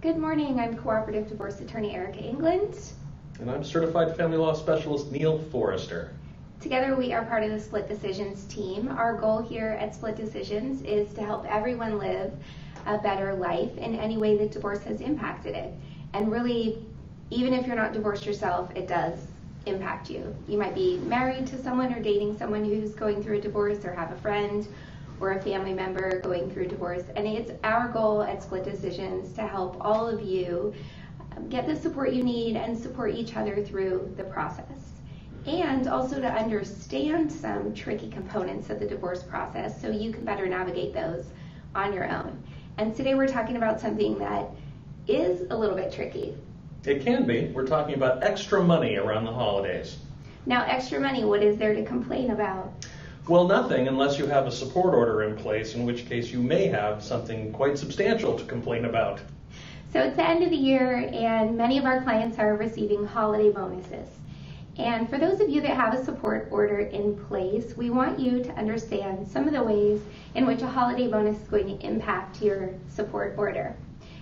Good morning, I'm cooperative divorce attorney Erika Englund. And I'm certified family law specialist Neil Forrester. Together we are part of the Split Decisions team. Our goal here at Split Decisions is to help everyone live a better life in any way that divorce has impacted it. And really, even if you're not divorced yourself, it does impact you. You might be married to someone or dating someone who's going through a divorce, or have a friend or a family member going through divorce. And it's our goal at Split Decisions to help all of you get the support you need and support each other through the process. And also to understand some tricky components of the divorce process so you can better navigate those on your own. And today we're talking about something that is a little bit tricky. It can be. We're talking about extra money around the holidays. Now, extra money, what is there to complain about? Well, nothing unless you have a support order in place, in which case you may have something quite substantial to complain about. So it's the end of the year and many of our clients are receiving holiday bonuses. And for those of you that have a support order in place, we want you to understand some of the ways in which a holiday bonus is going to impact your support order.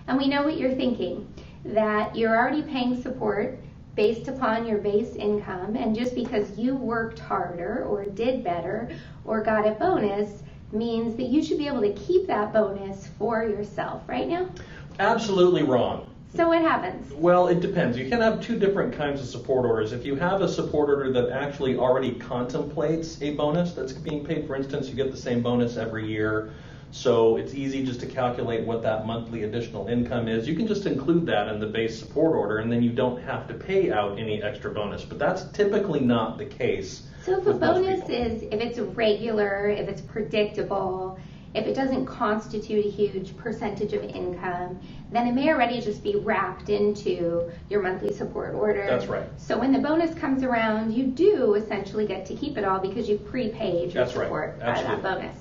And we know what you're thinking, that you're already paying support based upon your base income, and just because you worked harder or did better or got a bonus means that you should be able to keep that bonus for yourself, right now? Absolutely wrong. So what happens? Well, it depends. You can have two different kinds of support orders. If you have a support order that actually already contemplates a bonus that's being paid, for instance, you get the same bonus every year, so it's easy just to calculate what that monthly additional income is. You can just include that in the base support order, and then you don't have to pay out any extra bonus. But that's typically not the case. So if a bonus is, if it's regular, if it's predictable, if it doesn't constitute a huge percentage of income, then it may already just be wrapped into your monthly support order. That's right. So when the bonus comes around, you do essentially get to keep it all because you prepaid your support by that bonus.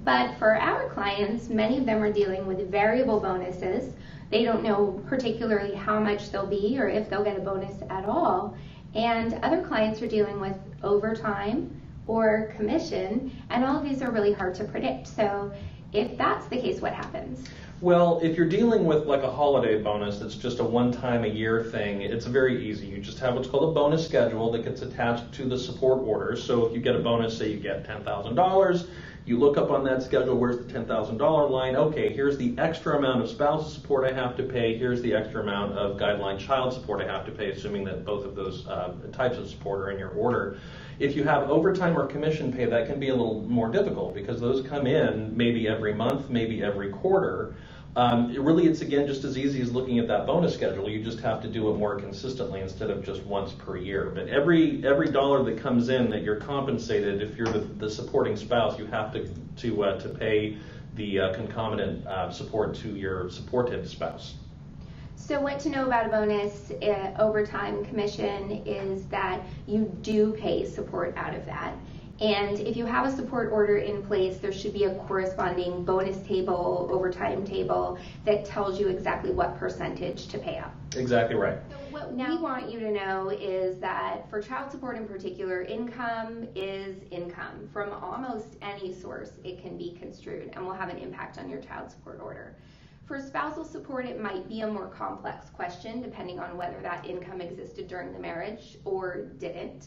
But for our clients, many of them are dealing with variable bonuses. They don't know particularly how much they'll be or if they'll get a bonus at all. And other clients are dealing with overtime or commission, and all of these are really hard to predict. So if that's the case, what happens? Well, if you're dealing with like a holiday bonus that's just a one-time a year thing, it's very easy. You just have what's called a bonus schedule that gets attached to the support order. So if you get a bonus, say you get $10,000, you look up on that schedule, where's the $10,000 line? Okay, here's the extra amount of spousal support I have to pay. Here's the extra amount of guideline child support I have to pay, assuming that both of those types of support are in your order. If you have overtime or commission pay, that can be a little more difficult because those come in maybe every month, maybe every quarter. It's again just as easy as looking at that bonus schedule. You just have to do it more consistently instead of just once per year. But every dollar that comes in that you're compensated, if you're the supporting spouse, you have to pay the concomitant support to your supported spouse. So what to know about a bonus, overtime, commission, is that you do pay support out of that. And if you have a support order in place, there should be a corresponding bonus table, overtime table that tells you exactly what percentage to pay out. Exactly right. So what we want you to know is that for child support in particular, income is income. From almost any source, it can be construed and will have an impact on your child support order. For spousal support, it might be a more complex question depending on whether that income existed during the marriage or didn't.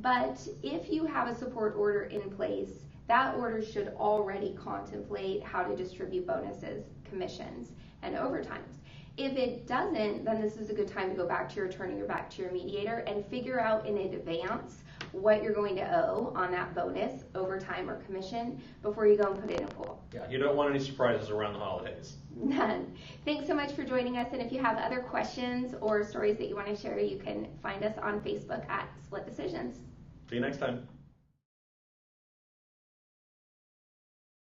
But if you have a support order in place, that order should already contemplate how to distribute bonuses, commissions, and overtimes. If it doesn't, then this is a good time to go back to your attorney or back to your mediator and figure out in advance what you're going to owe on that bonus, overtime, or commission before you go and put it in a pool. Yeah, you don't want any surprises around the holidays. None. Thanks so much for joining us, and if you have other questions or stories that you want to share, you can find us on Facebook at Split Decisions. See you next time.